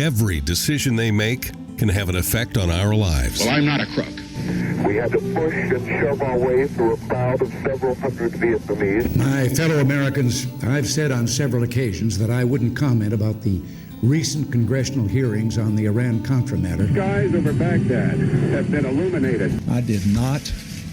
Every decision they make can have an effect on our lives. Well, I'm not a crook. We had to push and shove our way through a crowd of several hundred Vietnamese. My fellow Americans, I've said on several occasions that I wouldn't comment about the recent congressional hearings on the Iran-Contra matter. Skies over Baghdad have been illuminated. I did not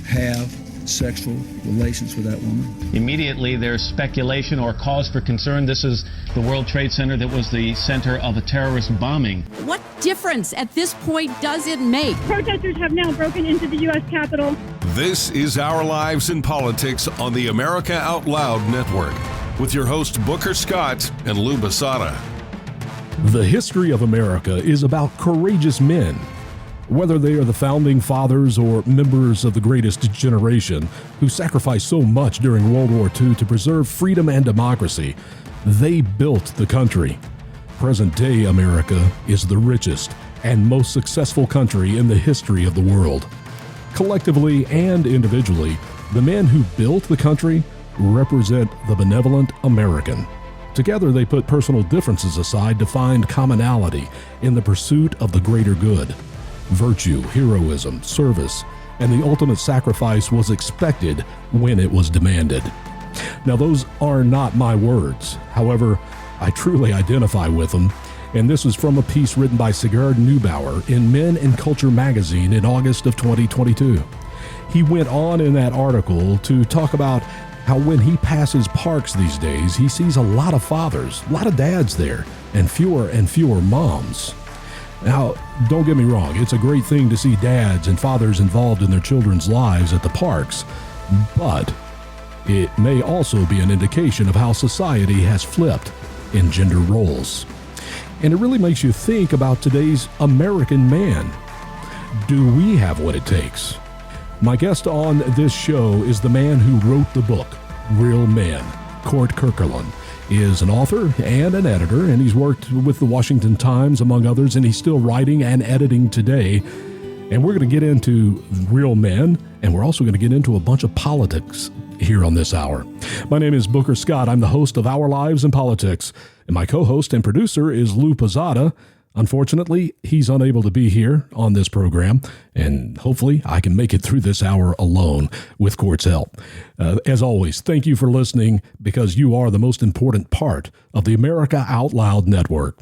have sexual relations with that woman. Immediately, there's speculation or cause for concern. This is the World Trade Center that was the center of a terrorist bombing. What difference at this point does it make? Protesters have now broken into the U.S. Capitol. This is Our Lives in Politics on the America Out Loud Network with your host Booker Scott and Lou Basada. The history of America is about courageous men. Whether they are the founding fathers or members of the greatest generation who sacrificed so much during World War II to preserve freedom and democracy, they built the country. Present-day America is the richest and most successful country in the history of the world. Collectively and individually, the men who built the country represent the benevolent American. Together, they put personal differences aside to find commonality in the pursuit of the greater good. Virtue, heroism, service, and the ultimate sacrifice was expected when it was demanded. Now, those are not my words. However, I truly identify with them, and this is from a piece written by Sigurd Neubauer in Men and Culture magazine in August of 2022. He went on in that article to talk about how when he passes parks these days, he sees a lot of fathers, a lot of dads there, and fewer moms. Now, don't get me wrong, it's a great thing to see dads and fathers involved in their children's lives at the parks, but it may also be an indication of how society has flipped in gender roles. And it really makes you think about today's American man. Do we have what it takes? My guest on this show is the man who wrote the book, Real Men. Court Kirkland is an author and an editor, and he's worked with the Washington Times, among others, and he's still writing and editing today. And we're going to get into Real Men, and we're also going to get into a bunch of politics here on this hour. My name is Booker Scott. I'm the host of Our Lives in Politics, and my co-host and producer is Lou Posada. Unfortunately, he's unable to be here on this program, and hopefully I can make it through this hour alone with Court's help. As always, thank you for listening, because you are the most important part of the America Out Loud Network.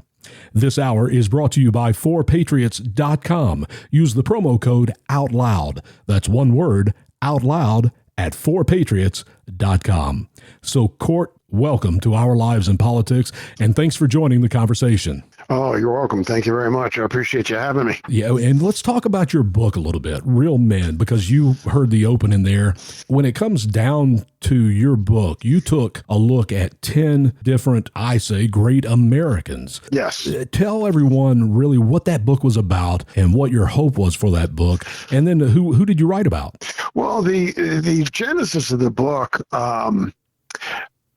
This hour is brought to you by 4patriots.com. Use the promo code OUTLOUD. That's one word, OUTLOUD, at 4patriots.com. So, Court, welcome to Our Lives in Politics, and thanks for joining the conversation. Oh, you're welcome. Thank you very much. I appreciate you having me. Yeah, and let's talk about your book a little bit, Real Men, because you heard the opening there. When it comes down to your book, you took a look at 10 different, I say, great Americans. Yes. Tell everyone really what that book was about and what your hope was for that book, and then who did you write about? Well, the genesis of the book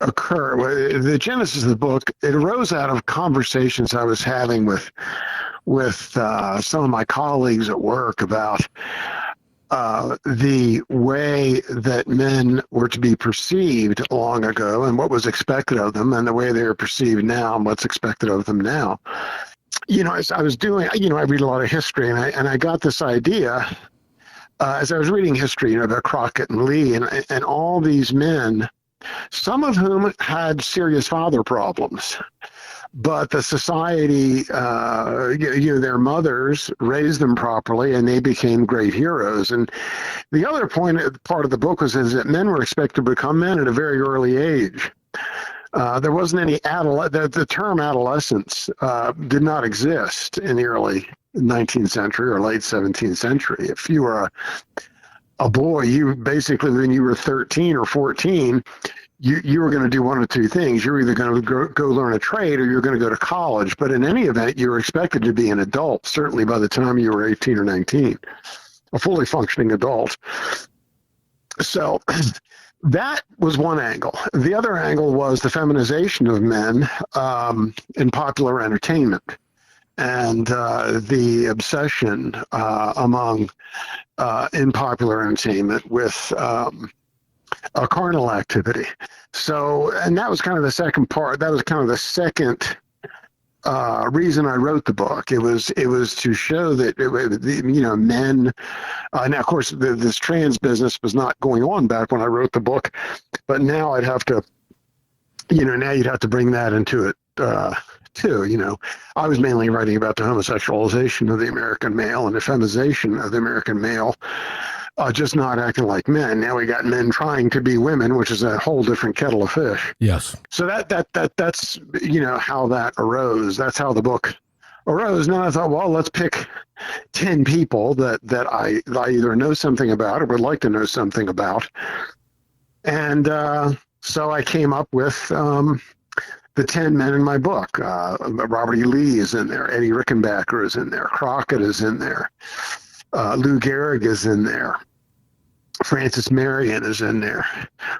the genesis of the book, it arose out of conversations I was having with some of my colleagues at work about the way that men were to be perceived long ago and what was expected of them, and the way they are perceived now and what's expected of them now. You know, as I was doing, I read a lot of history, and I got this idea as I was reading history, about Crockett and Lee and all these men, some of whom had serious father problems, but the society, their mothers raised them properly, and they became great heroes. And the other part of the book is that men were expected to become men at a very early age. There wasn't any the term adolescence did not exist in the early 19th century or late 17th century. If you were a boy, you basically, when you were 13 or 14, you were going to do one of two things. You're either going to go learn a trade, or you're going to go to college. But in any event, you were expected to be an adult, certainly by the time you were 18 or 19, a fully functioning adult. So that was one angle. The other angle was the feminization of men in popular entertainment, and the obsession among in popular entertainment with a carnal activity. So, and that was kind of the second part. That was kind of the second reason I wrote the book. It was to show that men. Now, of course, this trans business was not going on back when I wrote the book, but now I'd have to, now you'd have to bring that into it too. I was mainly writing about the homosexualization of the American male and the feminization of the American male. Just not acting like men. Now we got men trying to be women, which is a whole different kettle of fish. Yes. So that's how that arose. That's how the book arose. Now I thought, well, let's pick 10 people that I either know something about or would like to know something about, and so I came up with the 10 men in my book. Robert E. Lee is in there. Eddie Rickenbacker is in there. Crockett is in there. Lou Gehrig is in there. Francis Marion is in there.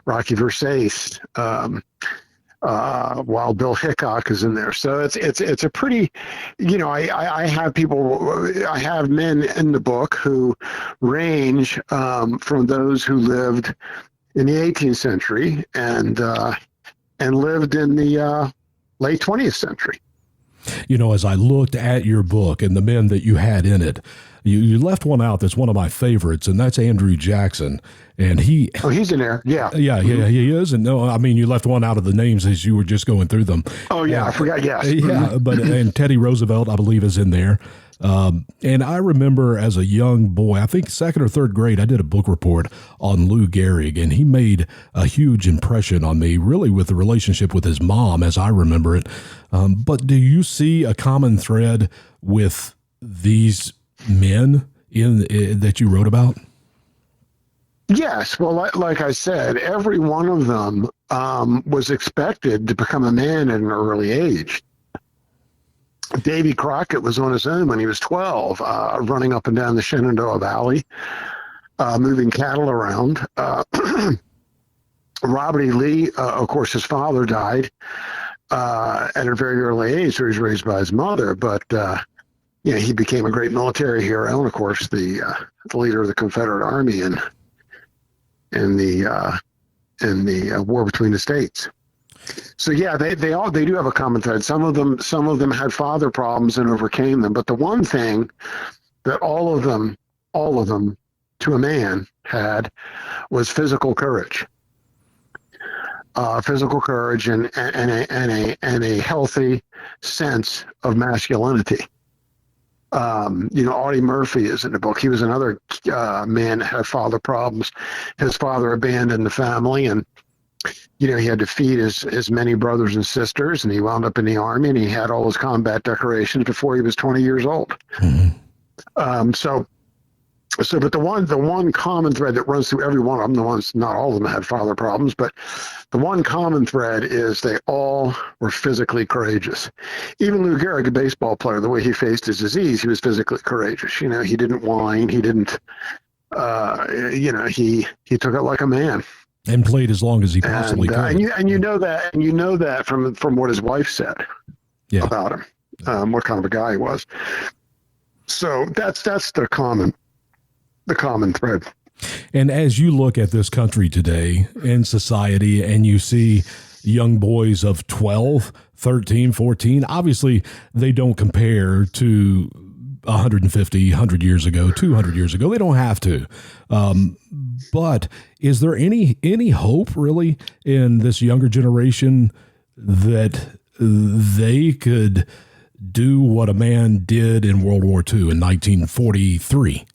Rocky Versace, while Bill Hickok is in there. So it's a pretty, I have men in the book who range from those who lived in the 18th century and lived in the late 20th century. As I looked at your book and the men that you had in it, you left one out that's one of my favorites, and that's Andrew Jackson. And he's in there. Yeah. Yeah, he is. And you left one out of the names as you were just going through them. Oh, yeah, I forgot, yes. Yeah, and Teddy Roosevelt, I believe, is in there. And I remember as a young boy, I think second or third grade, I did a book report on Lou Gehrig, and he made a huge impression on me, really with the relationship with his mom, as I remember it. But do you see a common thread with these men that you wrote about? Yes. Well, like I said, every one of them was expected to become a man at an early age. Davy Crockett was on his own when he was 12, running up and down the Shenandoah Valley, moving cattle around. Robert E. Lee, of course, his father died at a very early age, so he was raised by his mother. But he became a great military hero, and of course, the leader of the Confederate Army in the war between the states. So yeah, they do have a common thread. Some of them had father problems and overcame them. But the one thing that all of them to a man had was physical courage. Physical courage and a healthy sense of masculinity. Audie Murphy is in the book. He was another man that had father problems. His father abandoned the family, and he had to feed his many brothers and sisters, and he wound up in the Army, and he had all his combat decorations before he was 20 years old. Mm-hmm. But the one common thread that runs through every one of them, not all of them had father problems, but the one common thread is they all were physically courageous. Even Lou Gehrig, a baseball player, the way he faced his disease, he was physically courageous. He didn't whine. He didn't, he took it like a man. And played as long as he possibly could. And you know that from what his wife said about him, what kind of a guy he was. So that's the common thread. And as you look at this country today in society and you see young boys of 12, 13, 14, obviously they don't compare to 150, 100 years ago, 200 years ago. They don't have to. But is there any hope really in this younger generation that they could do what a man did in World War II in 1943?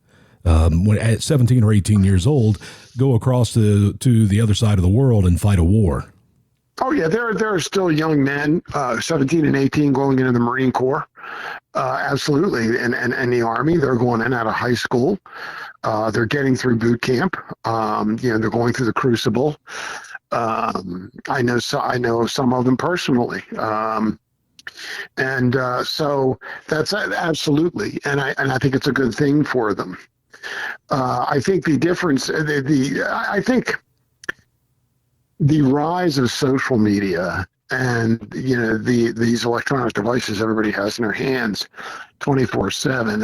When at 17 or 18 years old, go across to the other side of the world and fight a war. Oh yeah, there are still young men, 17 and 18, going into the Marine Corps. Absolutely, and the Army. They're going in out of high school. They're getting through boot camp. They're going through the crucible. I know some of them personally. So that's absolutely, and I think it's a good thing for them. I think the difference, I think the rise of social media and these electronic devices everybody has in their hands 24/7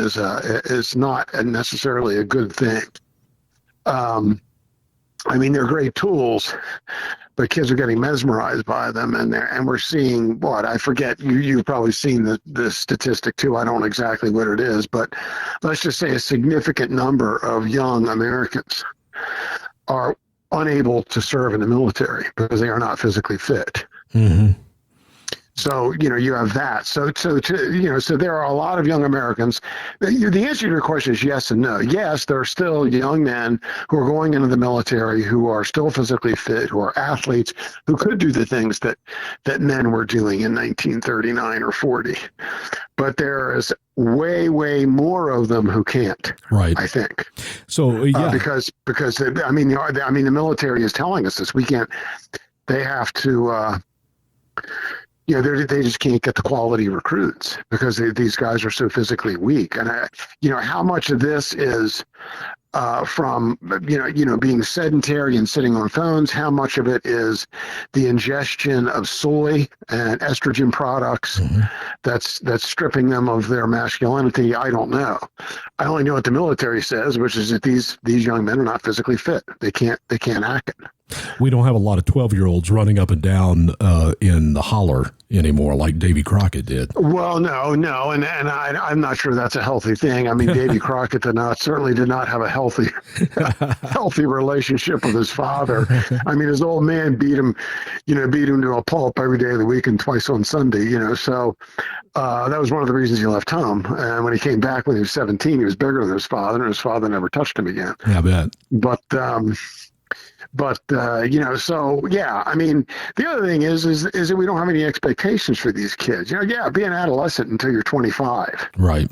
is not necessarily a good thing. They're great tools, but kids are getting mesmerized by them, and we're seeing what, I forget, you've probably seen the statistic too. I don't know exactly what it is, but let's just say a significant number of young Americans are unable to serve in the military because they are not physically fit. Mm-hmm. So, you have that. So there are a lot of young Americans. The answer to your question is yes and no. Yes, there are still young men who are going into the military who are still physically fit, who are athletes, who could do the things that men were doing in 1939 or 40. But there is way, way more of them who can't. Right. I think. So yeah, because the military is telling us this. We can't. They have to. They just can't get the quality recruits because these guys are so physically weak. And how much of this is from being sedentary and sitting on phones? How much of it is the ingestion of soy and estrogen products that's stripping them of their masculinity? I don't know. I only know what the military says, which is that these young men are not physically fit. They can't act it. We don't have a lot of 12-year-olds running up and down in the holler anymore like Davy Crockett did. Well, no, and I'm not sure that's a healthy thing. I mean, Davy Crockett certainly did not have a healthy relationship with his father. I mean, his old man beat him to a pulp every day of the week and twice on Sunday. So that was one of the reasons he left home. And when he came back when he was 17, he was bigger than his father, and his father never touched him again. Yeah, I bet. So yeah, I mean, the other thing is that we don't have any expectations for these kids. Be an adolescent until you're 25. Right.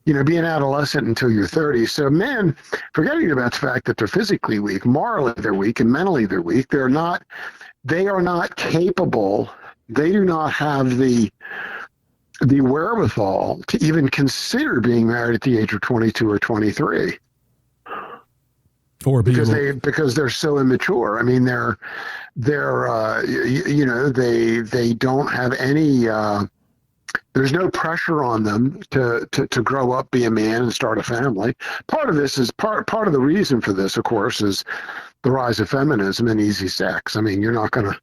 Be an adolescent until you're 30. So men, forgetting about the fact that they're physically weak, morally they're weak, and mentally they're weak. They are not capable. They do not have the wherewithal to even consider being married at the age of 22 or 23. Because they're so immature. I mean, they don't have any. There's no pressure on them to grow up, be a man, and start a family. Part of this is part of the reason for this, of course, is the rise of feminism and easy sex. I mean, you're not going to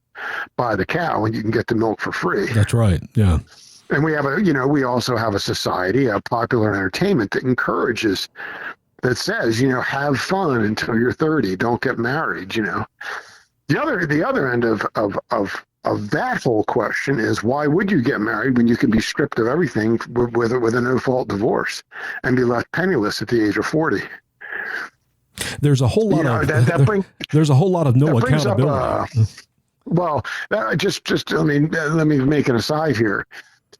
buy the cow when you can get the milk for free. That's right. Yeah. And we also have a society, a popular entertainment that encourages. That says, have fun until you're 30. Don't get married. The other end of that whole question is, why would you get married when you can be stripped of everything with a no-fault divorce and be left penniless at the age of 40? There's a whole lot there's a whole lot of no accountability. Let me make an aside here.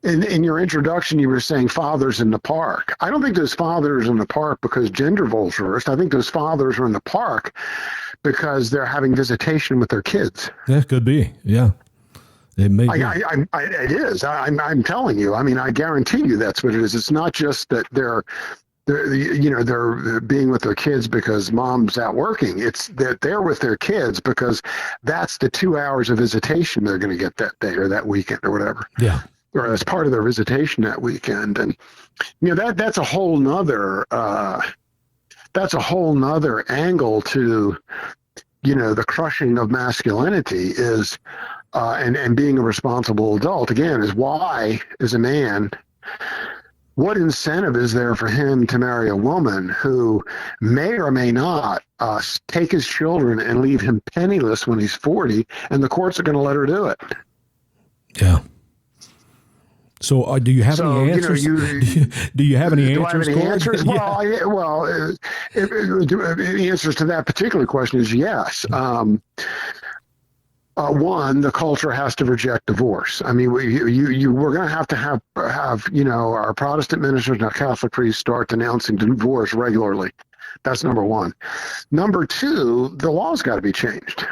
In your introduction, you were saying fathers in the park. I don't think those fathers in the park because gender roles reversed. I think those fathers are in the park because they're having visitation with their kids. Yeah, could be. Yeah, it may be. It is. I'm telling you. I mean, I guarantee you that's what it is. It's not just that they're being with their kids because mom's out working. It's that they're with their kids because that's the 2 hours of visitation they're going to get that day or that weekend or whatever. Yeah. Or as part of their visitation that weekend. And that's a whole nother angle to the crushing of masculinity is and being a responsible adult again is why, as a man, what incentive is there for him to marry a woman who may or may not take his children and leave him penniless when he's 40, and the courts are going to let her do it? Yeah. So do you have any answers? Do you have any answers? Do I have any answers? Yeah. The answers to that particular question is yes. One, the culture has to reject divorce. I mean, we're going to have our Protestant ministers and our Catholic priests start denouncing divorce regularly. That's number one. Number two, the law's got to be changed.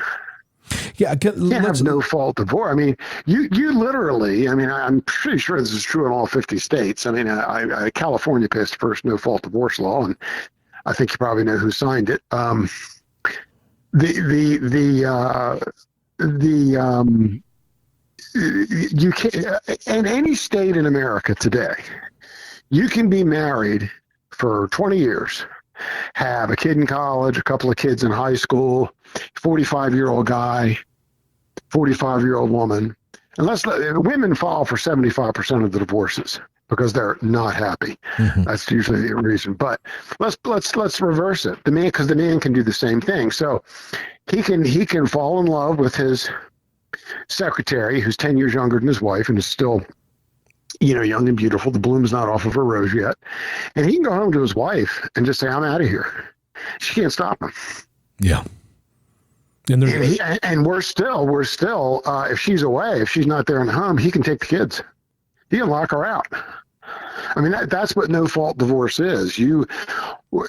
Yeah, you can't have no-fault divorce. I mean, you literally. I mean, I'm pretty sure this is true in all 50 states. I mean, California passed the first no-fault divorce law, and I think you probably know who signed it. You can in any state in America today, you can be married for 20 years, have a kid in college, a couple of kids in high school, 45-year-old guy, 45-year-old woman, and women file for 75% of the divorces because they're not happy. Mm-hmm. That's usually the reason. But let's reverse it. Because the man can do the same thing. So he can fall in love with his secretary, who's 10 years younger than his wife and is still, young and beautiful. The bloom's not off of her rose yet. And he can go home to his wife and just say, I'm out of here. She can't stop him. Yeah. And we're still, if she's away, if she's not there in the home, he can take the kids. He can lock her out. I mean, that's what no-fault divorce is.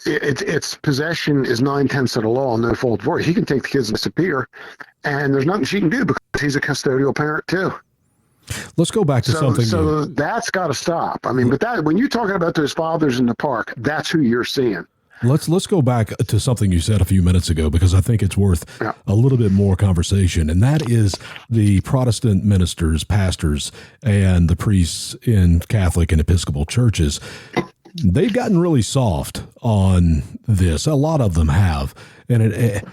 It's possession is 9/10 of the law, no-fault divorce. He can take the kids and disappear, and there's nothing she can do because he's a custodial parent too. Let's go back to something. So that's got to stop. I mean, but when you're talking about those fathers in the park, that's who you're seeing. Let's go back to something you said a few minutes ago, because I think it's worth a little bit more conversation, and that is the Protestant ministers, pastors, and the priests in Catholic and Episcopal churches. They've gotten really soft on this. A lot of them have. And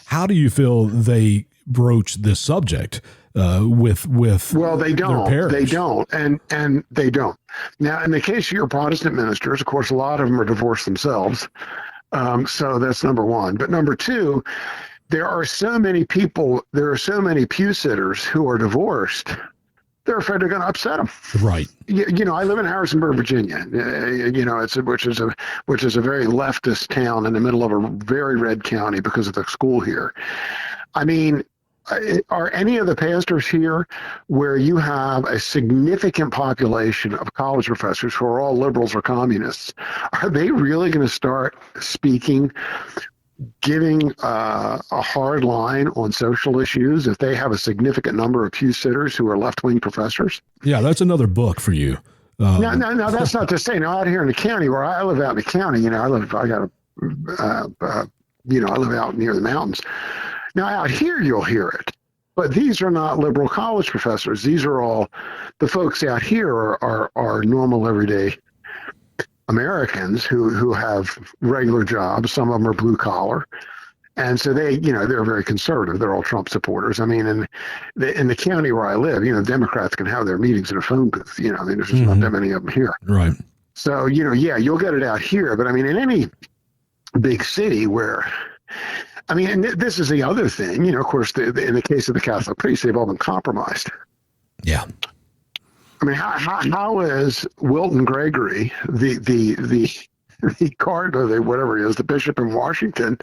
how do you feel they broach this subject with well, they don't. Their they don't, and they don't. Now, in the case of your Protestant ministers, of course, a lot of them are divorced themselves. So that's number one. But number two, there are so many people, there are so many pew sitters who are divorced. They're afraid they're going to upset them. Right. I live in Harrisonburg, Virginia. Which is a very leftist town in the middle of a very red county because of the school here. I mean, are any of the pastors here where you have a significant population of college professors who are all liberals or communists, are they really going to start giving a hard line on social issues if they have a significant number of pew sitters who are left-wing professors? Yeah, that's another book for you. No, that's not to say. Now, out here in the county where I live out in the county, I live out near the mountains. Now, out here, you'll hear it, but these are not liberal college professors. These are all the folks out here are normal, everyday Americans who have regular jobs. Some of them are blue collar, and so they're very conservative. They're all Trump supporters. I mean, in the county where I live, Democrats can have their meetings in a phone booth. There's just not that many of them here. Right. So you'll get it out here, but I mean, in any big city where. I mean, and this is the other thing, of course, in the case of the Catholic priests, they've all been compromised. Yeah. I mean, how is Wilton Gregory, the cardinal, whatever he is, the bishop in Washington,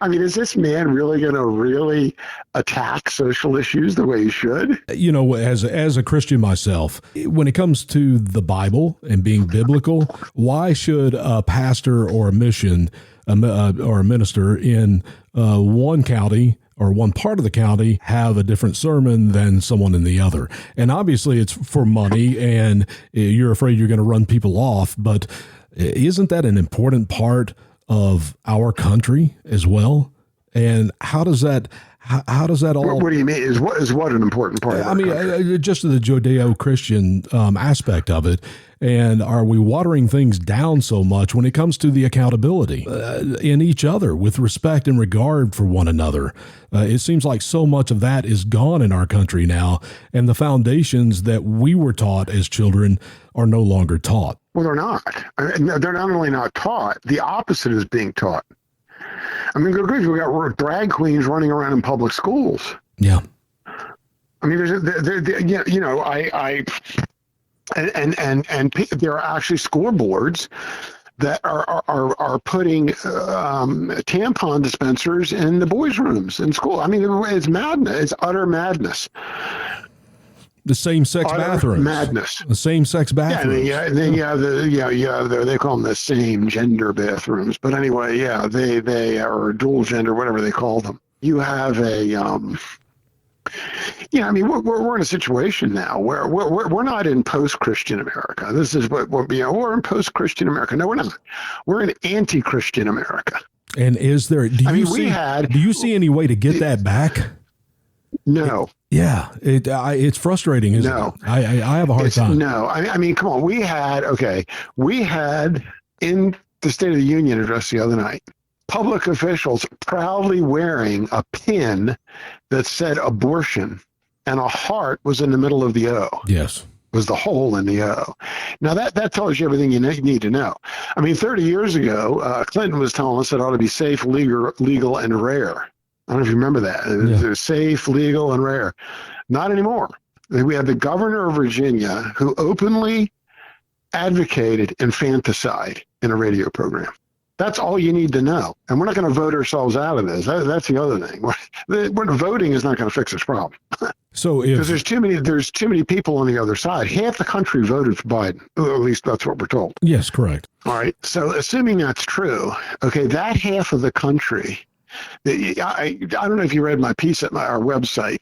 I mean, is this man really going to really attack social issues the way he should? As a Christian myself, when it comes to the Bible and being biblical, why should a pastor or a mission or a minister in one county or one part of the county have a different sermon than someone in the other? And obviously it's for money and you're afraid you're going to run people off, but isn't that an important part of our country as well? And how does that all? What do you mean? Is what an important part? I mean, just the Judeo-Christian aspect of it. And are we watering things down so much when it comes to the accountability in each other with respect and regard for one another? It seems like so much of that is gone in our country now, and the foundations that we were taught as children are no longer taught. Well, they're not. They're not only not taught, the opposite is being taught. I mean, good grief, we got drag queens running around in public schools. Yeah. I mean, and there are actually scoreboards that are putting tampon dispensers in the boys' rooms in school. I mean, it's madness. It's utter madness. The same-sex bathrooms. Madness. The same-sex bathrooms. They call them the same-gender bathrooms. But anyway, they are dual-gender, whatever they call them. You have a, I mean, we're in a situation now where we're not in post-Christian America. This is we're in post-Christian America. No, we're not. We're in anti-Christian America. And is there? Do you see any way to get that back? No. Yeah, it's frustrating, isn't it? I have a hard time. No, I mean, come on. We had in the State of the Union address the other night, public officials proudly wearing a pin that said abortion, and a heart was in the middle of the O. Yes. Was the hole in the O. Now, that tells you everything you need to know. I mean, 30 years ago, Clinton was telling us it ought to be safe, legal, and rare. I don't know if you remember that. It was safe, legal, and rare. Not anymore. We have the governor of Virginia who openly advocated infanticide in a radio program. That's all you need to know. And we're not going to vote ourselves out of this. That's the other thing. Voting is not going to fix this problem. So because there's too many people on the other side. Half the country voted for Biden. At least that's what we're told. Yes, correct. All right. So assuming that's true, okay, that half of the country. I don't know if you read my piece at our website.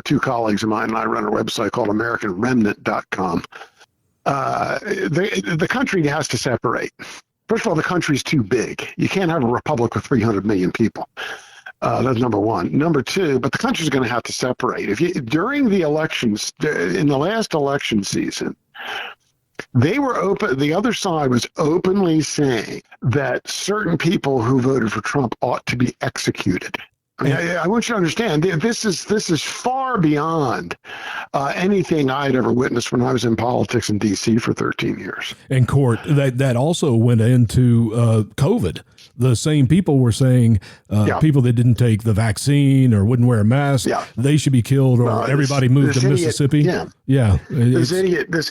Two colleagues of mine and I run a website called AmericanRemnant.com. The country has to separate. First of all, the country's too big. You can't have a republic with 300 million people. That's number one. Number two, but the country's going to have to separate. During the elections, in the last election season, they were open. The other side was openly saying that certain people who voted for Trump ought to be executed. I mean, I want you to understand, this is far beyond anything I'd ever witnessed when I was in politics in D.C. for 13 years. And Court, that also went into COVID. The same people were saying people that didn't take the vaccine or wouldn't wear a mask, they should be killed, or everybody moved to Mississippi. This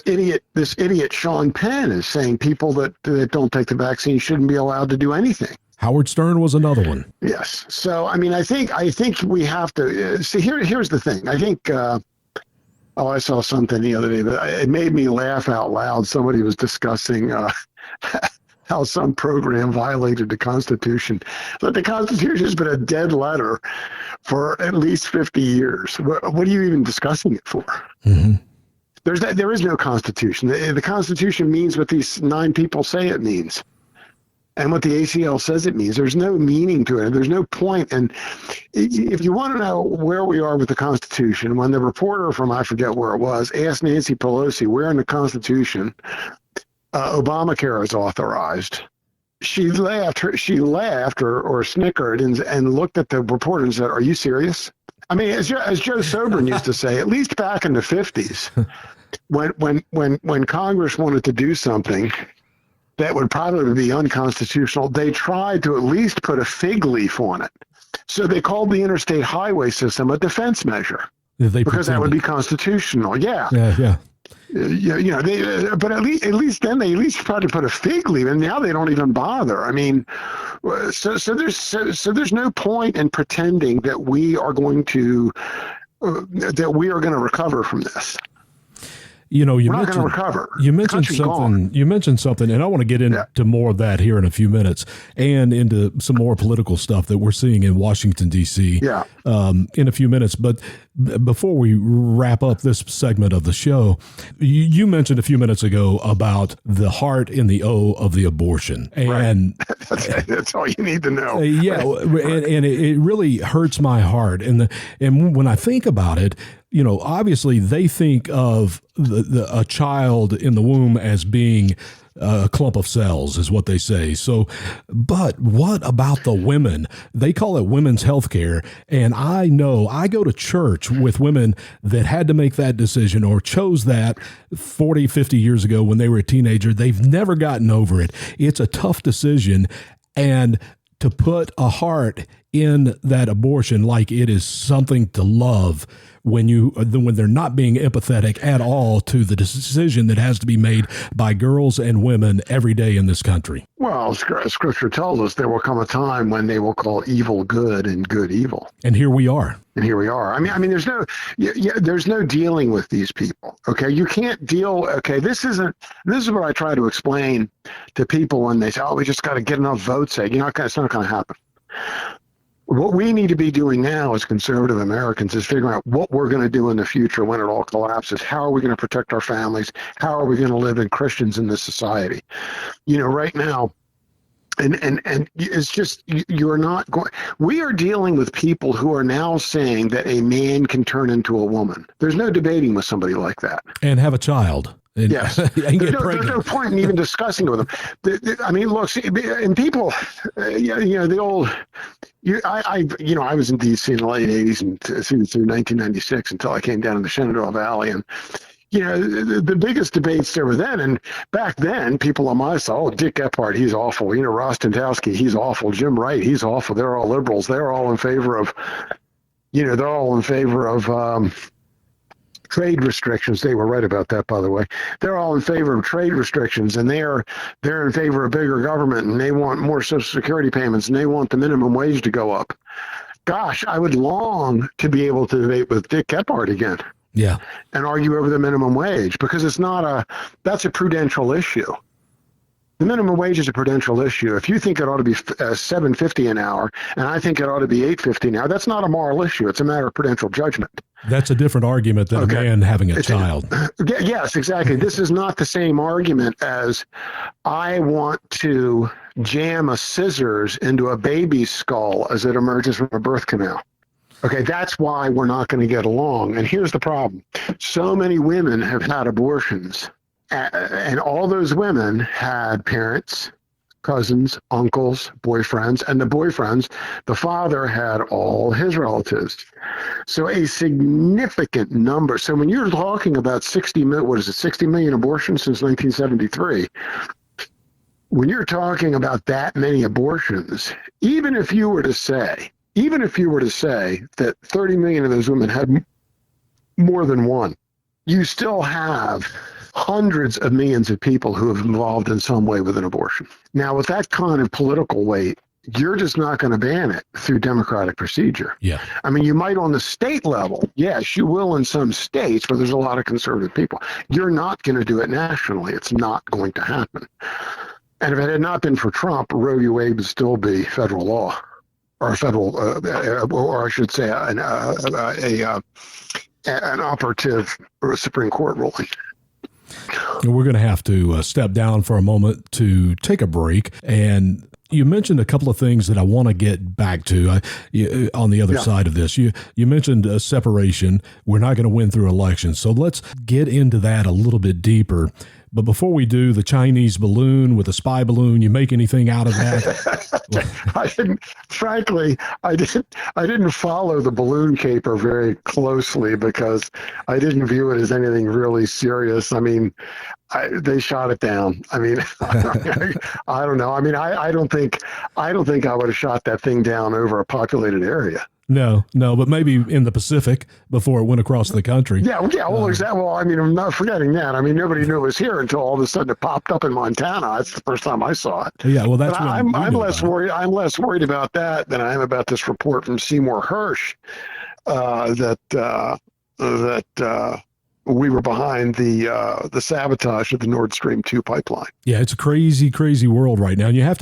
idiot Sean Penn is saying people that don't take the vaccine shouldn't be allowed to do anything. Howard Stern was another one. Yes. So, I mean, I think we have to see here's the thing. I think, I saw something the other day, but it made me laugh out loud. Somebody was discussing how some program violated the Constitution. But the Constitution has been a dead letter for at least 50 years. What are you even discussing it for? Mm-hmm. There is no Constitution. The Constitution means what these 9 people say it means. And what the ACL says it means. There's no meaning to it. There's no point. And if you want to know where we are with the Constitution, when the reporter from, I forget where it was, asked Nancy Pelosi where in the Constitution Obamacare is authorized, she laughed or snickered and looked at the reporter and said, "Are you serious?" I mean, as Joe Sobran used to say, at least back in the 50s, when Congress wanted to do something that would probably be unconstitutional, they tried to at least put a fig leaf on it. So they called the interstate highway system a defense measure because that would be constitutional. Yeah. But at least then they tried to put a fig leaf, and now they don't even bother. I mean, so there's no point in pretending that we are going to recover from this. You know, we're not going to recover. You mentioned something, and I want to get into more of that here in a few minutes, and into some more political stuff that we're seeing in Washington, D.C. In a few minutes. But before we wrap up this segment of the show, you mentioned a few minutes ago about the heart in the O of the abortion, and that's all you need to know. And it really hurts my heart, and when I think about it. You know, obviously they think of a child in the womb as being a clump of cells, is what they say. So, but what about the women? They call it women's health care. And I know I go to church with women that had to make that decision or chose that 40, 50 years ago when they were a teenager. They've never gotten over it. It's a tough decision. And to put a heart in that abortion like it is something to love, when they're not being empathetic at all to the decision that has to be made by girls and women every day in this country. Well, Scripture tells us there will come a time when they will call evil good and good evil. And here we are. I mean, there's no dealing with these people. Okay, you can't deal. Okay, this is what I try to explain to people when they say, "Oh, we just got to get enough votes." It's not going to happen. What we need to be doing now as conservative Americans is figuring out what we're going to do in the future when it all collapses. How are we going to protect our families? How are we going to live as Christians in this society? You know, right now, and it's just, you're not going, we are dealing with people who are now saying that a man can turn into a woman. There's no debating with somebody like that. And have a child. And, yes. There's no point in even discussing it with them. I mean, look, and people, the old, I was in D.C. in the late 80s and through 1996 until I came down to the Shenandoah Valley. And, the biggest debates there were then. And back then, people on my side, Dick Gephardt, he's awful. Rostentowski, he's awful. Jim Wright, he's awful. They're all liberals. They're all in favor of, trade restrictions. They were right about that, by the way. They're all in favor of trade restrictions, and they're in favor of bigger government, and they want more Social Security payments, and they want the minimum wage to go up. Gosh, I would long to be able to debate with Dick Gephardt again. Yeah. And argue over the minimum wage, because that's a prudential issue. The minimum wage is a prudential issue. If you think it ought to be $7.50 an hour, and I think it ought to be $8.50 an hour, that's not a moral issue. It's a matter of prudential judgment. That's a different argument than a man having a child. Yes, exactly. This is not the same argument as I want to jam a scissors into a baby's skull as it emerges from a birth canal. Okay, that's why we're not going to get along. And here's the problem. So many women have had abortions, and all those women had parents, cousins, uncles, boyfriends, and the father had all his relatives. So a significant number. So when you're talking about 60 million abortions since 1973, when you're talking about that many abortions, even if you were to say that 30 million of those women had more than one, you still have hundreds of millions of people who have involved in some way with an abortion. Now, with that kind of political weight, you're just not going to ban it through democratic procedure. Yeah. I mean, you might on the state level. Yes, you will in some states where there's a lot of conservative people. You're not going to do it nationally. It's not going to happen. And if it had not been for Trump, Roe v. Wade would still be federal law, or federal, or I should say, an operative Supreme Court ruling. We're going to have to step down for a moment to take a break. And you mentioned a couple of things that I want to get back to on the other side of this. You mentioned separation. We're not going to win through elections. So let's get into that a little bit deeper. But before we do, the Chinese balloon with a spy balloon, you make anything out of that? I didn't follow the balloon caper very closely because I didn't view it as anything really serious. I mean, they shot it down. I mean, I don't know. I mean, I don't think I would have shot that thing down over a populated area. No, but maybe in the Pacific before it went across the country. Yeah. Well, exactly. Well, I mean, I'm not forgetting that. I mean, nobody knew it was here until all of a sudden it popped up in Montana. That's the first time I saw it. Yeah. Well, that's I'm less worried. I'm less worried about that than I am about this report from Seymour Hersh that we were behind the sabotage of the Nord Stream 2 pipeline. Yeah, it's a crazy, crazy world right now. And you have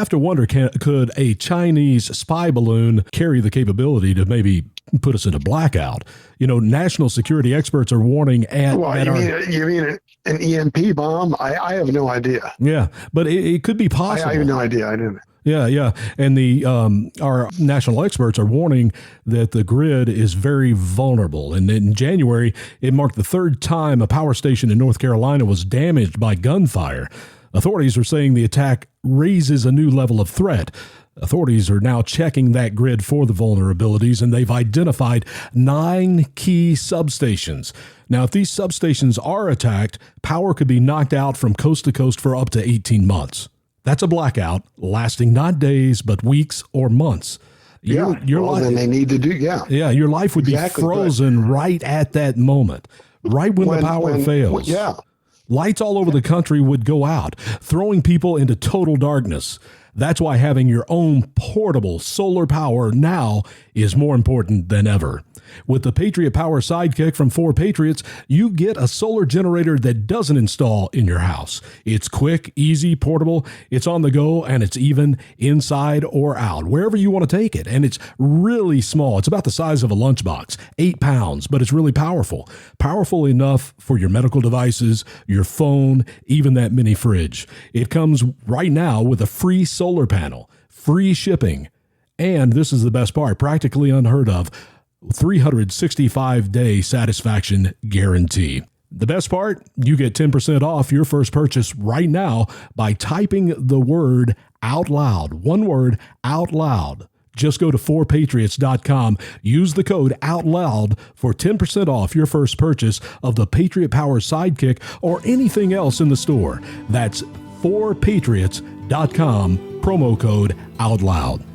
to wonder, could a Chinese spy balloon carry the capability to maybe put us into blackout? National security experts are warning you mean an EMP bomb? I have no idea. Yeah, but it could be possible. I have no idea. I didn't. Yeah. And our national experts are warning that the grid is very vulnerable. And in January, it marked the third time a power station in North Carolina was damaged by gunfire. Authorities are saying the attack raises a new level of threat. Authorities are now checking that grid for the vulnerabilities, and they've identified 9 key substations. Now, if these substations are attacked, power could be knocked out from coast to coast for up to 18 months. That's a blackout lasting not days, but weeks or months. Your life, then they need to do, Yeah, your life would be frozen right at that moment, right when the power fails. Lights all over the country would go out, throwing people into total darkness. That's why having your own portable solar power now is more important than ever. With the Patriot Power Sidekick from 4 Patriots, you get a solar generator that doesn't install in your house. It's quick, easy, portable, it's on the go, and it's even inside or out, wherever you want to take it. And it's really small. It's about the size of a lunchbox, 8 pounds, but it's really powerful. Powerful enough for your medical devices, your phone, even that mini fridge. It comes right now with a free solar panel, free shipping, and this is the best part, practically unheard of, 365-day satisfaction guarantee. The best part, you get 10% off your first purchase right now by typing the word out loud. One word, out loud. Just go to 4patriots.com. Use the code OUTLOUD for 10% off your first purchase of the Patriot Power Sidekick or anything else in the store. That's 4patriots.com, promo code OUTLOUD.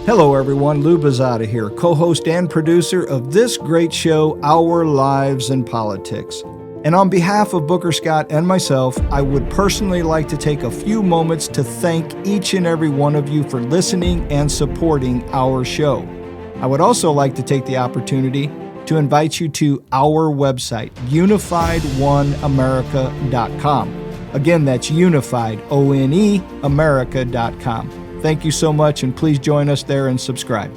Hello everyone, Lou Bazada here, co-host and producer of this great show, Our Lives in Politics. And on behalf of Booker Scott and myself, I would personally like to take a few moments to thank each and every one of you for listening and supporting our show. I would also like to take the opportunity to invite you to our website, unifiedoneamerica.com. Again, that's unified, O-N-E, America.com. Thank you so much, and please join us there and subscribe.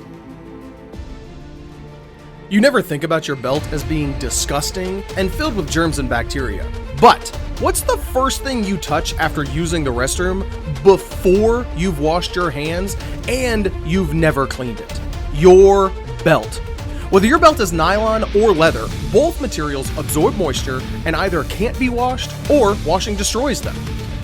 You never think about your belt as being disgusting and filled with germs and bacteria. But what's the first thing you touch after using the restroom before you've washed your hands and you've never cleaned it? Your belt. Whether your belt is nylon or leather, both materials absorb moisture and either can't be washed or washing destroys them.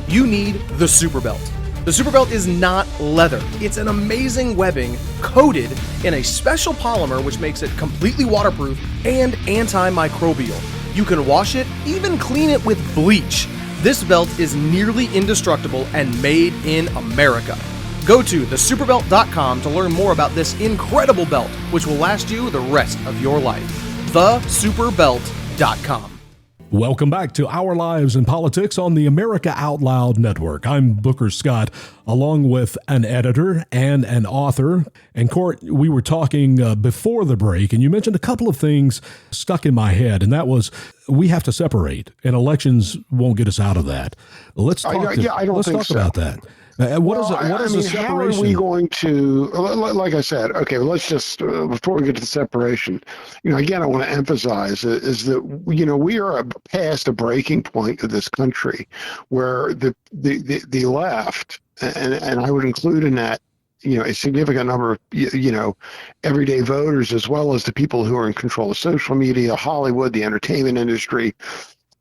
You need the Super Belt. The Super Belt is not leather. It's an amazing webbing coated in a special polymer which makes it completely waterproof and antimicrobial. You can wash it, even clean it with bleach. This belt is nearly indestructible and made in America. Go to thesuperbelt.com to learn more about this incredible belt, which will last you the rest of your life. Thesuperbelt.com. Welcome back to Our Lives in Politics on the America Out Loud Network. I'm Booker Scott, along with an editor and an author. And Court, we were talking before the break, and you mentioned a couple of things stuck in my head, and that was we have to separate, and elections won't get us out of that. Let's talk, about that. What is the separation? How are we going to, like I said, okay, let's just, before we get to the separation, again, I want to emphasize is that, we are past a breaking point of this country where the left, and I would include in that, a significant number of, everyday voters, as well as the people who are in control of social media, Hollywood, the entertainment industry,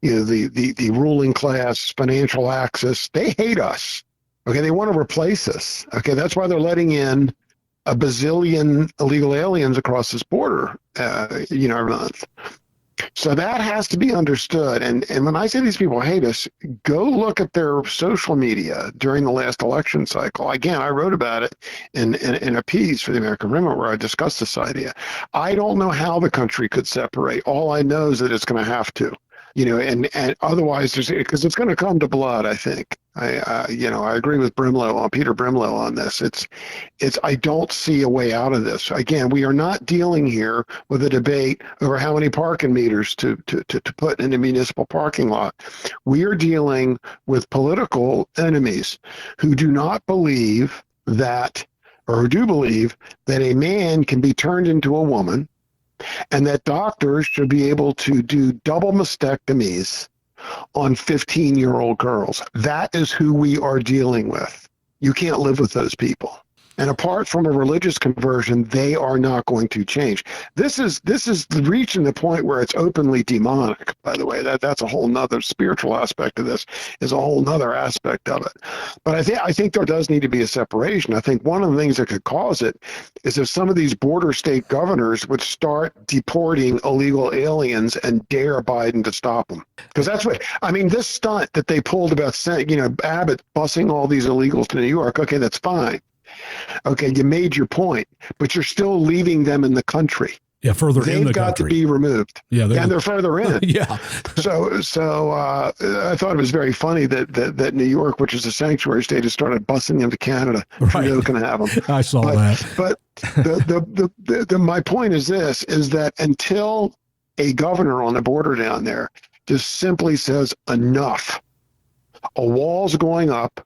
the ruling class, financial access, they hate us. Okay, they want to replace us. Okay, that's why they're letting in a bazillion illegal aliens across this border, every month. So that has to be understood. And when I say these people hate us, go look at their social media during the last election cycle. Again, I wrote about it in a piece for the American Remnant where I discussed this idea. I don't know how the country could separate. All I know is that it's going to have to. And otherwise, because it's going to come to blood, I think. I agree with Peter Brimlow on this. I don't see a way out of this. Again, we are not dealing here with a debate over how many parking meters to put in a municipal parking lot. We are dealing with political enemies who do not believe that, or who do believe that a man can be turned into a woman, and that doctors should be able to do double mastectomies on 15-year-old girls. That is who we are dealing with. You can't live with those people. And apart from a religious conversion, they are not going to change. This is reaching the point where it's openly demonic, by the way. That's a whole nother spiritual aspect of this, is a whole nother aspect of it. But I think there does need to be a separation. I think one of the things that could cause it is if some of these border state governors would start deporting illegal aliens and dare Biden to stop them. Because that's what, this stunt that they pulled about saying, Abbott busing all these illegals to New York, okay, that's fine. Okay, you made your point, but you're still leaving them in the country. Yeah, further in the country. They've got to be removed. Yeah, they're further in. Yeah. So I thought it was very funny that New York, which is a sanctuary state, has started busing them to Canada. Right. Trudeau can have them. I saw that. But my point is this: is that until a governor on the border down there just simply says enough, a wall's going up,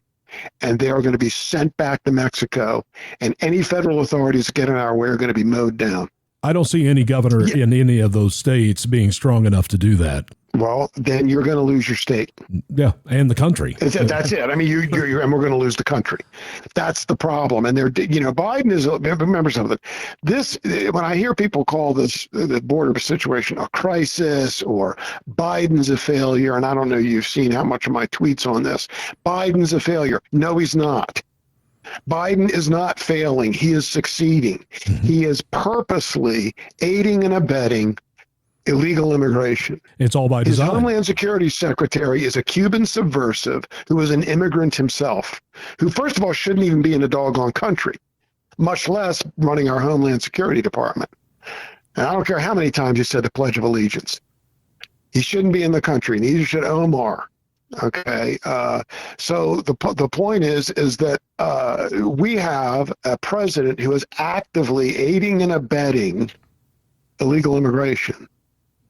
and they are going to be sent back to Mexico, and any federal authorities that get in our way are going to be mowed down. I don't see any governor in any of those states being strong enough to do that. well, then you're going to lose your state. Yeah, and the country. That's it. I mean, you're and we're going to lose the country. That's the problem. And Biden is. Remember something. This, when I hear people call this the border situation a crisis or Biden's a failure, and I don't know, you've seen how much of my tweets on this. Biden's a failure. No, he's not. Biden is not failing. He is succeeding. Mm-hmm. He is purposely aiding and abetting illegal immigration. It's all by design. His Homeland Security Secretary is a Cuban subversive who is an immigrant himself, who, first of all, shouldn't even be in a doggone country, much less running our Homeland Security Department. And I don't care how many times you said the Pledge of Allegiance. He shouldn't be in the country. Neither should Omar. Okay. So the point is that we have a president who is actively aiding and abetting illegal immigration.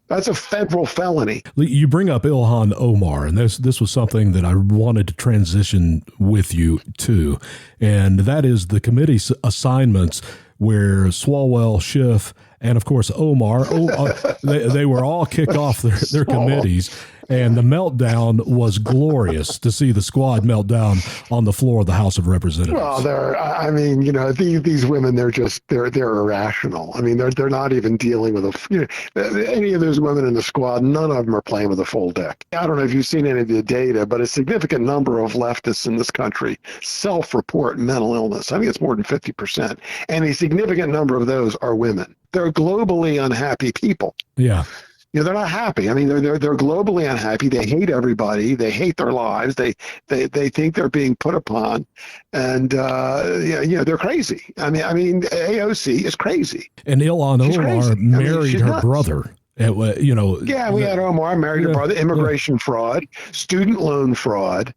That's a federal felony. You bring up Ilhan Omar, and this was something that I wanted to transition with you to, and that is the committee's assignments where Swalwell, Schiff, and of course Omar, they were all kicked off their committees. And the meltdown was glorious to see the squad melt down on the floor of the House of Representatives. Well, these women, they're irrational. I mean, they're not even dealing with any of those women in the squad. None of them are playing with a full deck. I don't know if you've seen any of the data, but a significant number of leftists in this country self-report mental illness. I think it's more than 50%. And a significant number of those are women. They're globally unhappy people. Yeah. They're not happy. I mean, they're globally unhappy. They hate everybody. They hate their lives. They think they're being put upon, and they're crazy. I mean, AOC is crazy. And Ilhan Omar married her brother. Yeah, we had Omar married her brother. Immigration fraud, student loan fraud.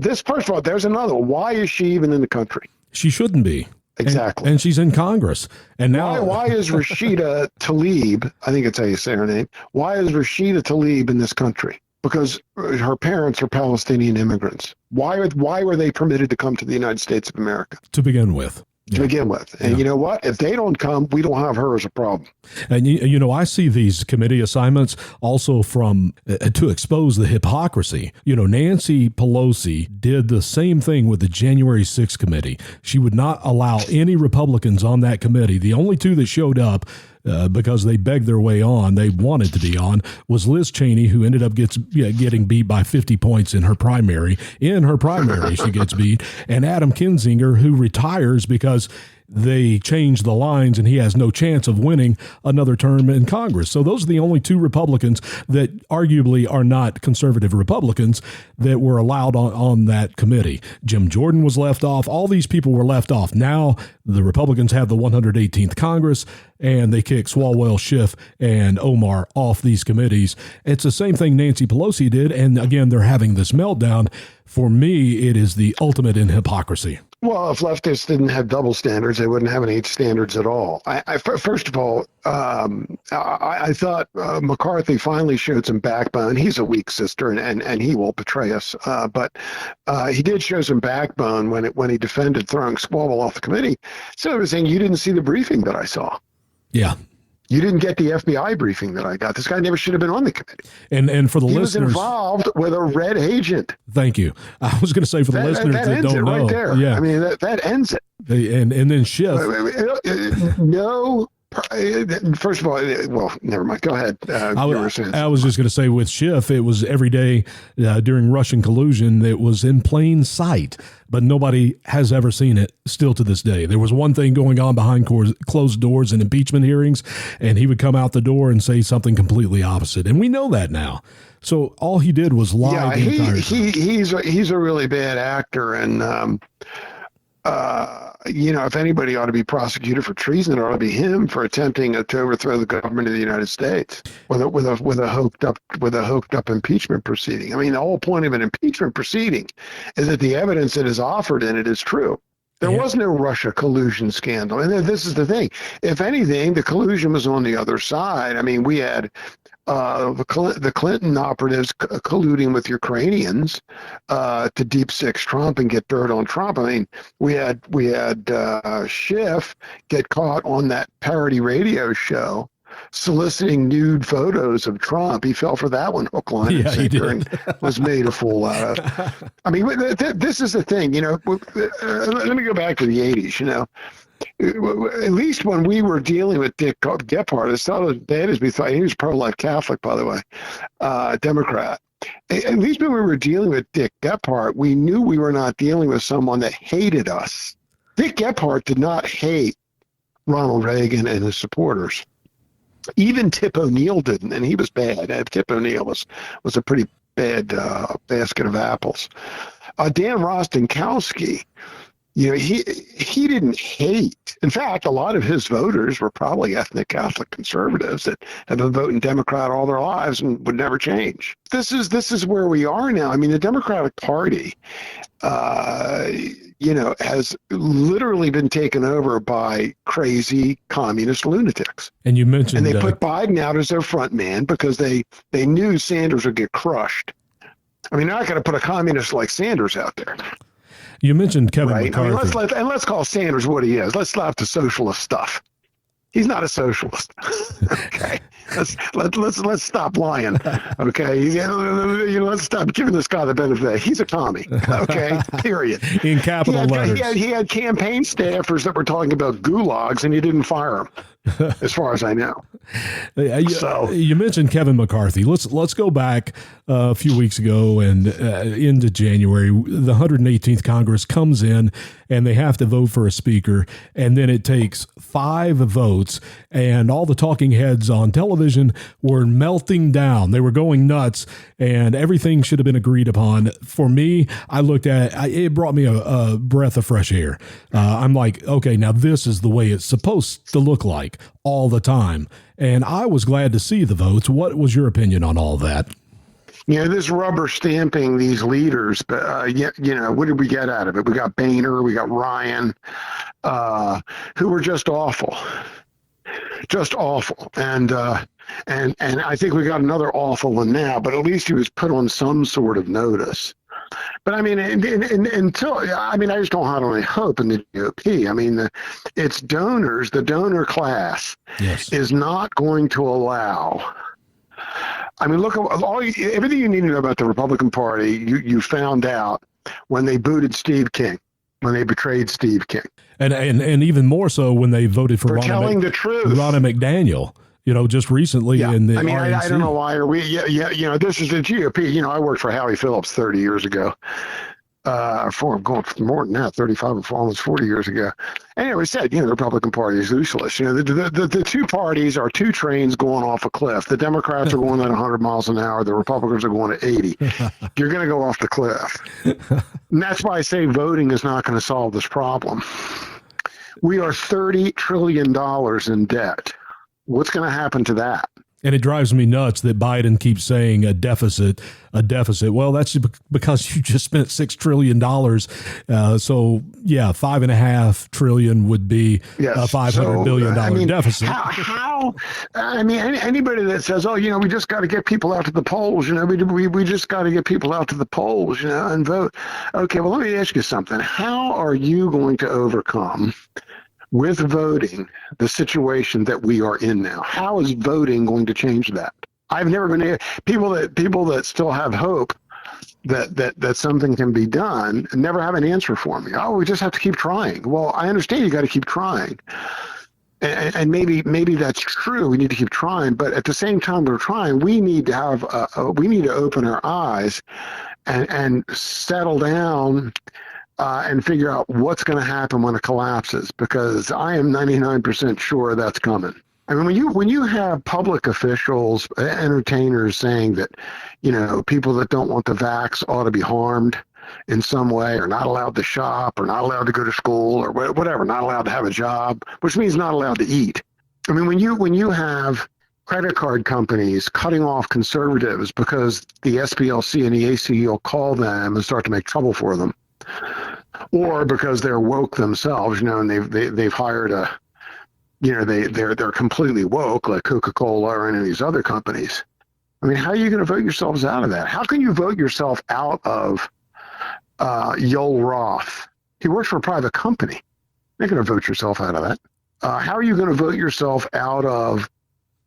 This first of all, there's another. Why is she even in the country? She shouldn't be. Exactly. And she's in Congress. And now why is Rashida Tlaib, I think it's how you say her name, why is Rashida Tlaib in this country? Because her parents are Palestinian immigrants. Why were they permitted to come to the United States of America? To begin with. And you know what? If they don't come, we don't have her as a problem. And, I see these committee assignments also from to expose the hypocrisy. Nancy Pelosi did the same thing with the January 6th committee. She would not allow any Republicans on that committee. The only two that showed up because they begged their way on, they wanted to be on, was Liz Cheney, who ended up getting beat by 50 points in her primary. In her primary, she gets beat. And Adam Kinzinger, who retires because they changed the lines and he has no chance of winning another term in Congress. So those are the only two Republicans that arguably are not conservative Republicans that were allowed on that committee. Jim Jordan was left off. All these people were left off. Now the Republicans have the 118th Congress and they kick Swalwell, Schiff, and Omar off these committees. It's the same thing Nancy Pelosi did. And again, they're having this meltdown. For me, it is the ultimate in hypocrisy. Well, if leftists didn't have double standards, they wouldn't have any standards at all. First of all, I thought McCarthy finally showed some backbone. He's a weak sister, and he will betray us. But he did show some backbone when he defended throwing Swalwell off the committee. So I was saying, you didn't see the briefing that I saw. Yeah. You didn't get the FBI briefing that I got. This guy never should have been on the committee. And for the listeners, he was involved with a red agent. Thank you. I was going to say for the listeners that don't know, right there. Yeah, I mean that ends it. And then Schiff. No. First of all, well, never mind. Go ahead. I was just going to say with Schiff, it was every day during Russian collusion. It was in plain sight, but nobody has ever seen it still to this day. There was one thing going on behind closed doors in impeachment hearings, and he would come out the door and say something completely opposite. And we know that now. So all he did was lie. Yeah, he's a really bad actor, and if anybody ought to be prosecuted for treason, it ought to be him for attempting to overthrow the government of the United States with a hooked up impeachment proceeding. I mean, the whole point of an impeachment proceeding is that the evidence that is offered in it is true. There was no Russia collusion scandal, and this is the thing. If anything, the collusion was on the other side. I mean, we had the Clinton operatives colluding with Ukrainians to deep six Trump and get dirt on Trump. I mean, we had Schiff get caught on that parody radio show soliciting nude photos of Trump. He fell for that one, hook, line, and sinker, and was made a fool out of. I mean, this is the thing, you know. Let me go back to the 80s, you know. At least when we were dealing with Dick Gephardt, it's not as bad as we thought. He was pro-life Catholic, by the way, Democrat. At least when we were dealing with Dick Gephardt, we knew we were not dealing with someone that hated us. Dick Gephardt did not hate Ronald Reagan and his supporters. Even Tip O'Neill didn't, and he was bad. Tip O'Neill was a pretty bad basket of apples. Dan Rostenkowski, you know, he didn't hate. In fact, a lot of his voters were probably ethnic Catholic conservatives that have been voting Democrat all their lives and would never change. This is where we are now. I mean, the Democratic Party, you know, has literally been taken over by crazy communist lunatics. And you mentioned, and they put Biden out as their front man because they knew Sanders would get crushed. I mean, they're not going to put a communist like Sanders out there. You mentioned Kevin McCarthy. I mean, let's call Sanders what he is. Let's stop the socialist stuff. He's not a socialist. Okay, let's stop lying. Okay, let's stop giving this guy the benefit. He's a commie. Okay, period. In capital letters. He had campaign staffers that were talking about gulags, and you didn't fire him. As far as I know. You mentioned Kevin McCarthy. Let's go back a few weeks ago and into January. The 118th Congress comes in and they have to vote for a speaker, and then it takes 5 votes, and all the talking heads on television were melting down. They were going nuts, and everything should have been agreed upon. For me, I looked at it, it brought me a breath of fresh air. I'm like, okay, now this is the way it's supposed to look like all the time. And I was glad to see the votes. What was your opinion on all that? You know, this rubber stamping these leaders, but you know, what did we get out of it? We got Boehner, we got Ryan, who were just awful, and I think we got another awful one now. But at least he was put on some sort of notice. But I mean, until I just don't have any hope in the GOP. I mean, its donors, the donor class, is not going to allow. I mean, look at everything you need to know about the Republican Party. You found out when they booted Steve King, when they betrayed Steve King, and even more so when they voted for telling the truth, Ronna McDaniel. You know, just recently in the RNC. I don't know why. You know, this is the GOP. You know, I worked for Howie Phillips 30 years ago. Going for more than that, 35 or almost 40 years ago. Anyway, said, you know, the Republican Party is useless. You know, the two parties are two trains going off a cliff. The Democrats are going at 100 miles an hour. The Republicans are going at 80. You're going to go off the cliff. And that's why I say voting is not going to solve this problem. We are $30 trillion in debt. What's going to happen to that? And it drives me nuts that Biden keeps saying a deficit. Well, that's because you just spent $6 trillion. So, yeah, $5.5 trillion would be a $500 billion deficit. How? I mean, anybody that says, oh, you know, we just got to get people out to the polls, you know, we just got to get people out to the polls, you know, and vote. Okay, well, let me ask you something. How are you going to overcome with voting the situation that we are in now? How is voting going to change that? I've never been people that still have hope that something can be done and never have an answer for me. Oh, we just have to keep trying. Well, I understand you got to keep trying. And maybe that's true. We need to keep trying, but at the same time we're trying, we need to have we need to open our eyes and settle down and figure out what's going to happen when it collapses, because I am 99% sure that's coming. I mean, when you have public officials, entertainers saying that, you know, people that don't want the vax ought to be harmed in some way, or not allowed to shop, or not allowed to go to school, or whatever, not allowed to have a job, which means not allowed to eat. I mean, when you have credit card companies cutting off conservatives because the SPLC and the ACLU call them and start to make trouble for them, or because they're woke themselves, you know, and they've hired they're completely woke, like Coca-Cola or any of these other companies. I mean, how are you going to vote yourselves out of that? How can you vote yourself out of Yoel Roth? He works for a private company. You're not going to vote yourself out of that. How are you going to vote yourself out of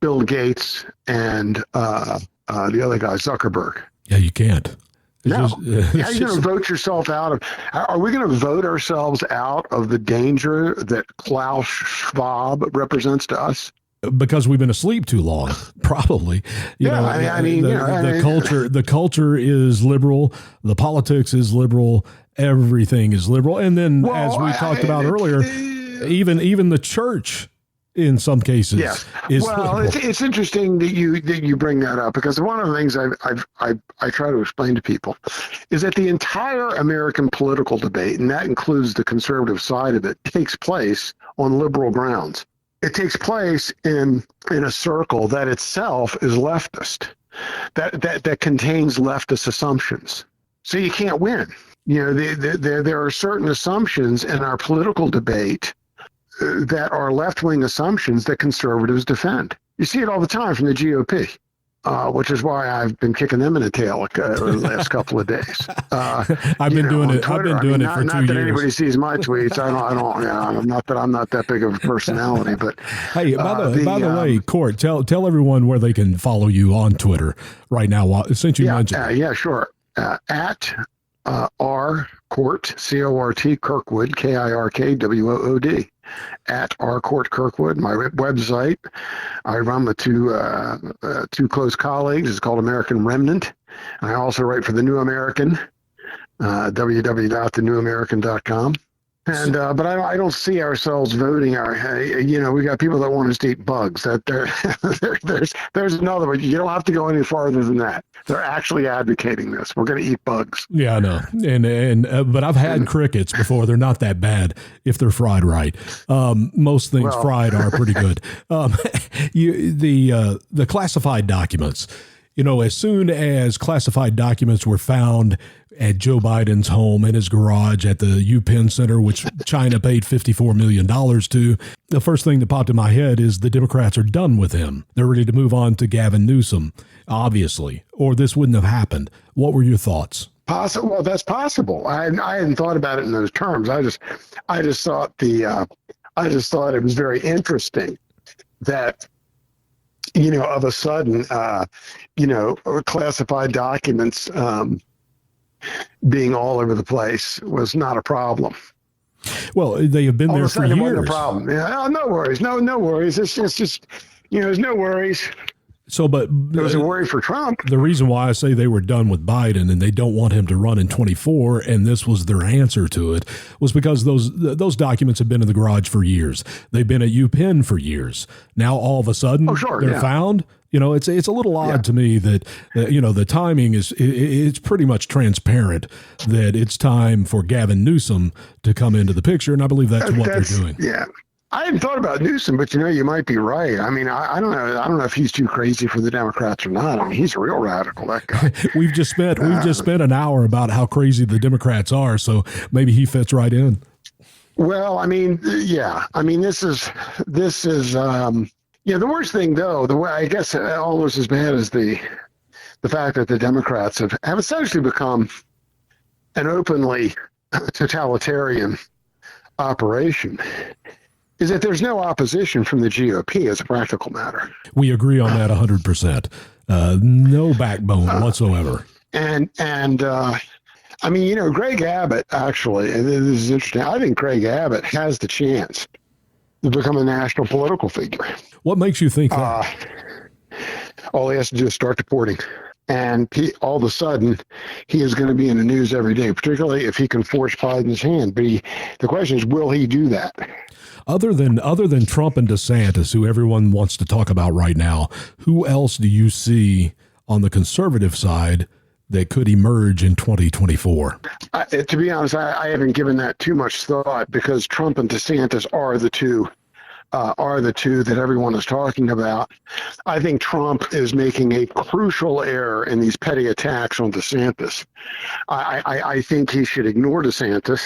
Bill Gates and the other guy, Zuckerberg. Yeah, you can't. No. How are you going to vote yourself out of? Are we going to vote ourselves out of the danger that Klaus Schwab represents to us? Because we've been asleep too long, probably. The culture is liberal, the politics is liberal, everything is liberal, and then as we talked about earlier, even the church, in some cases, is liberal. It's interesting that you bring that up, because one of the things I try to explain to people is that the entire American political debate, and that includes the conservative side of it, takes place on liberal grounds. It takes place in a circle that itself is leftist, that contains leftist assumptions. So you can't win. There are certain assumptions in our political debate that are left-wing assumptions that conservatives defend. You see it all the time from the GOP, which is why I've been kicking them in the tail the last couple of days. I've been doing it. I've been doing it for 2 years. Not that anybody sees my tweets. I don't. Not that I'm not that big of a personality, but hey, by the way, Court, tell everyone where they can follow you on Twitter right now. Since you mentioned it. Yeah, sure. At R Court, C-O-R-T, Kirkwood, Kirkwood, at R Court Kirkwood, my website. I run with two close colleagues. It's called American Remnant. I also write for The New American, www.thenewamerican.com. And but I don't see ourselves voting. We got people that want us to eat bugs. There's another one. You don't have to go any farther than that. They're actually advocating this. We're going to eat bugs. Yeah, I know. And but I've had crickets before. They're not that bad if they're fried right. Most things fried are pretty good. The classified documents. As soon as classified documents were found at Joe Biden's home in his garage at the UPenn Center, which China paid $54 million to, the first thing that popped in my head is the Democrats are done with him. They're ready to move on to Gavin Newsom, obviously, or this wouldn't have happened. What were your thoughts? Possible. Well, that's possible. I hadn't thought about it in those terms. I just thought it was very interesting that, of a sudden, classified documents being all over the place was not a problem. Well, they have been there for years. It wasn't a problem. Yeah, no worries. No worries. It's just, there's no worries. So, but there was a worry for Trump. The reason why I say they were done with Biden and they don't want him to run in 24, and this was their answer to it, was because those documents have been in the garage for years. They've been at UPenn for years. Now, all of a sudden, they're found. It's a little odd to me that the timing it's pretty much transparent that it's time for Gavin Newsom to come into the picture, and I believe that's what they're doing. Yeah. I hadn't thought about Newsom, but you might be right. I mean, I don't know. I don't know if he's too crazy for the Democrats or not. I mean, he's a real radical, that guy. We've just spent an hour about how crazy the Democrats are, so maybe he fits right in. Well, I mean, yeah. I mean, this is the worst thing though. The way I guess almost as bad as the fact that the Democrats have essentially become an openly totalitarian operation, is that there's no opposition from the GOP as a practical matter. We agree on that 100%. No backbone whatsoever. And I mean, Greg Abbott, actually, and this is interesting, I think Greg Abbott has the chance to become a national political figure. What makes you think that? All he has to do is start deporting. And all of a sudden, he is going to be in the news every day, particularly if he can force Biden's hand. But the question is, will he do that? Other than Trump and DeSantis, who everyone wants to talk about right now, who else do you see on the conservative side that could emerge in 2024? To be honest, I haven't given that too much thought, because Trump and DeSantis are the two that everyone is talking about. I think Trump is making a crucial error in these petty attacks on DeSantis. I think he should ignore DeSantis,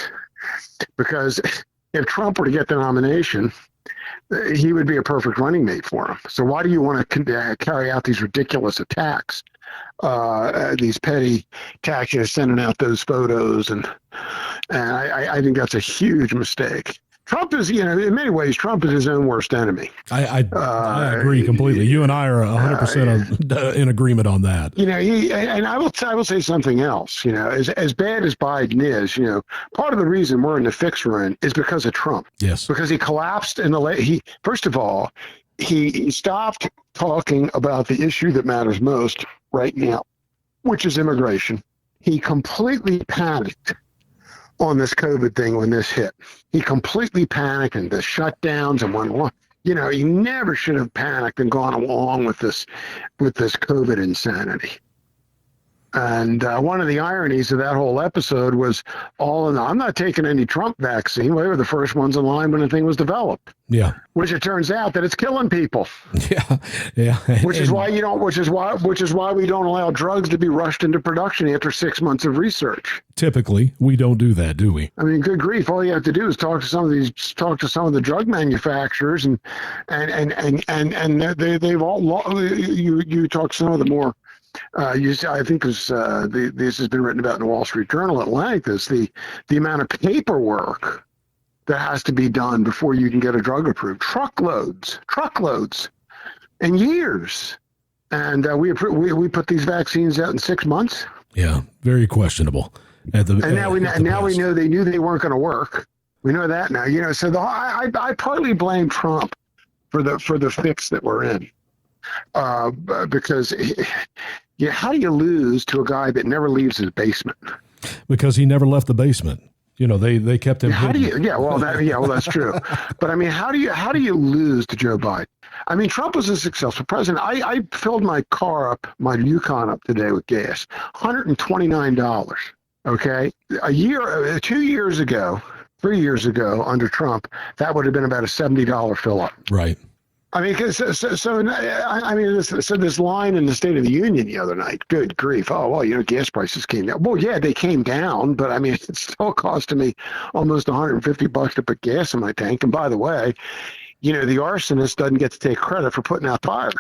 because if Trump were to get the nomination, he would be a perfect running mate for him. So why do you want to carry out these ridiculous attacks, these petty attacks, sending out those photos? And I think that's a huge mistake. Trump is, in many ways, Trump is his own worst enemy. I agree completely. You and I are 100% in agreement on that. And I will say something else. As bad as Biden is, part of the reason we're in the fix we're in is because of Trump. Yes. Because he collapsed first of all, he stopped talking about the issue that matters most right now, which is immigration. He completely panicked on this COVID thing when this hit. He completely panicked and the shutdowns and went, he never should have panicked and gone along with this COVID insanity. And one of the ironies of that whole episode was I'm not taking any Trump vaccine. We were the first ones in line when the thing was developed. Yeah. Which it turns out that it's killing people. Yeah. Which is why we don't allow drugs to be rushed into production after 6 months of research. Typically, we don't do that, do we? I mean, good grief! All you have to do is talk to some of the drug manufacturers, and they've all. You talk to some of the more. I think this has been written about in the Wall Street Journal at length. Is the amount of paperwork that has to be done before you can get a drug approved? Truckloads, and years. And we put these vaccines out in 6 months. Yeah, very questionable. Now we know they knew they weren't going to work. We know that now. So I partly blame Trump for the fix that we're in, because. How do you lose to a guy that never leaves his basement? Because he never left the basement. They kept him. How do you? That's true. But I mean, how do you lose to Joe Biden? I mean, Trump was a successful president. I filled my Yukon up today with gas, $129. Okay, 2 years ago, 3 years ago, under Trump, that would have been about a $70 fill up. Right. I mean, this line in the State of the Union the other night. Good grief! Oh well, gas prices came down. Well, yeah, they came down, but I mean, it still costed me almost $150 to put gas in my tank. And by the way, the arsonist doesn't get to take credit for putting out fire.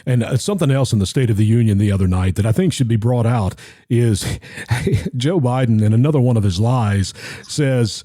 And something else in the State of the Union the other night that I think should be brought out is Joe Biden, in another one of his lies, says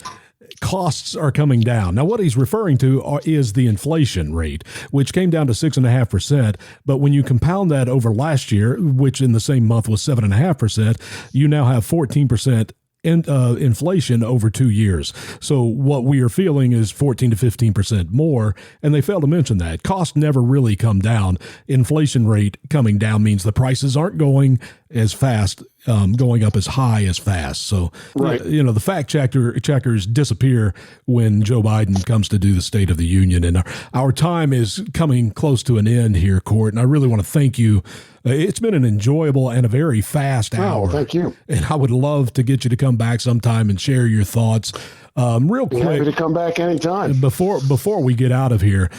costs are coming down. Now, what he's referring to is the inflation rate, which came down to 6.5%. But when you compound that over last year, which in the same month was 7.5%, you now have 14% inflation over 2 years. So what we are feeling is 14 to 15% more, and they fail to mention that. Costs never really come down. Inflation rate coming down means the prices aren't going as fast, going up as high as fast. So, right. The fact checkers disappear when Joe Biden comes to do the State of the Union. And our time is coming close to an end here, Court, and I really want to thank you. It's been an enjoyable and a very fast hour. Oh, thank you. And I would love to get you to come back sometime and share your thoughts. Real quick. Happy to come back anytime. Before we get out of here,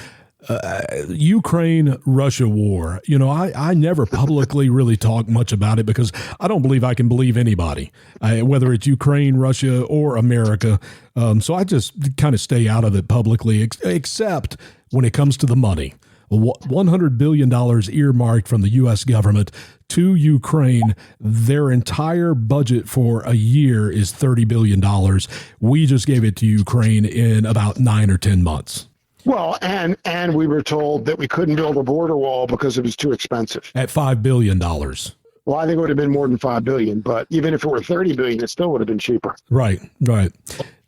Ukraine-Russia war. I never publicly really talk much about it because I don't believe I can believe anybody, whether it's Ukraine, Russia, or America. So I just kind of stay out of it publicly, except when it comes to the money. $100 billion earmarked from the U.S. government to Ukraine. Their entire budget for a year is $30 billion. We just gave it to Ukraine in about 9 or 10 months. Well, and we were told that we couldn't build a border wall because it was too expensive. At $5 billion. Well, I think it would have been more than $5 billion, but even if it were $30 billion, it still would have been cheaper. Right. And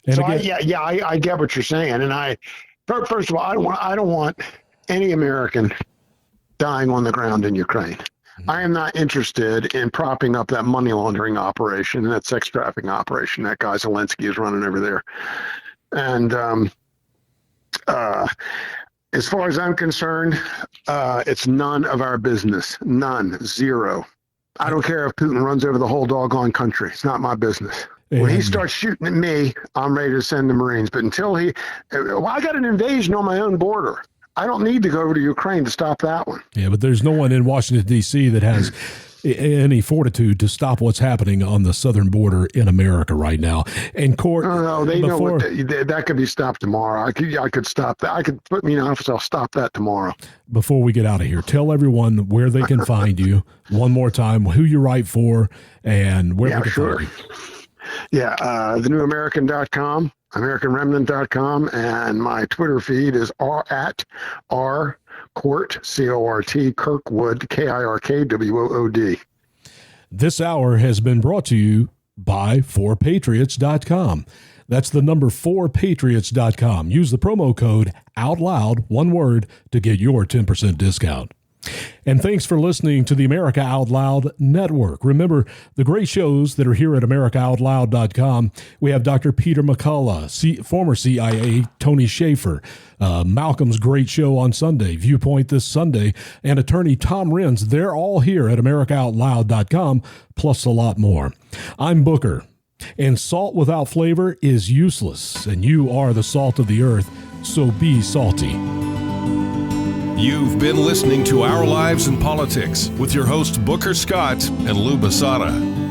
so again, I get what you're saying, and first of all, I don't want any American dying on the ground in Ukraine. I am not interested in propping up that money laundering operation, that sex trafficking operation that guy Zelensky is running over there. And as far as I'm concerned, it's none of our business. None. Zero. I don't care if Putin runs over the whole doggone country. It's not my business. When he starts shooting at me, I'm ready to send the Marines. But until I got an invasion on my own border. I don't need to go over to Ukraine to stop that one. Yeah, but there's no one in Washington, D.C. that has any fortitude to stop what's happening on the southern border in America right now. And Court, know that could be stopped tomorrow. I could stop that. I could put me in office. I'll stop that tomorrow. Before we get out of here, tell everyone where they can find you one more time, who you write for, and where they can find you. Yeah, thenewamerican.com, AmericanRemnant.com, and my Twitter feed is at R Court, C-O-R-T, Kirkwood, K-I-R-K-W-O-O-D. This hour has been brought to you by 4patriots.com. That's the number 4patriots.com. Use the promo code OUTLOUD, one word, to get your 10% discount. And thanks for listening to the America Out Loud Network. Remember the great shows that are here at AmericaOutLoud.com. We have Dr. Peter McCullough, former CIA Tony Shaffer, Malcolm's great show on Sunday, Viewpoint this Sunday, and attorney Tom Renz. They're all here at AmericaOutLoud.com, plus a lot more. I'm Booker, and salt without flavor is useless, and you are the salt of the earth, so be salty. You've been listening to Our Lives in Politics with your host Booker Scott and Lou Basada.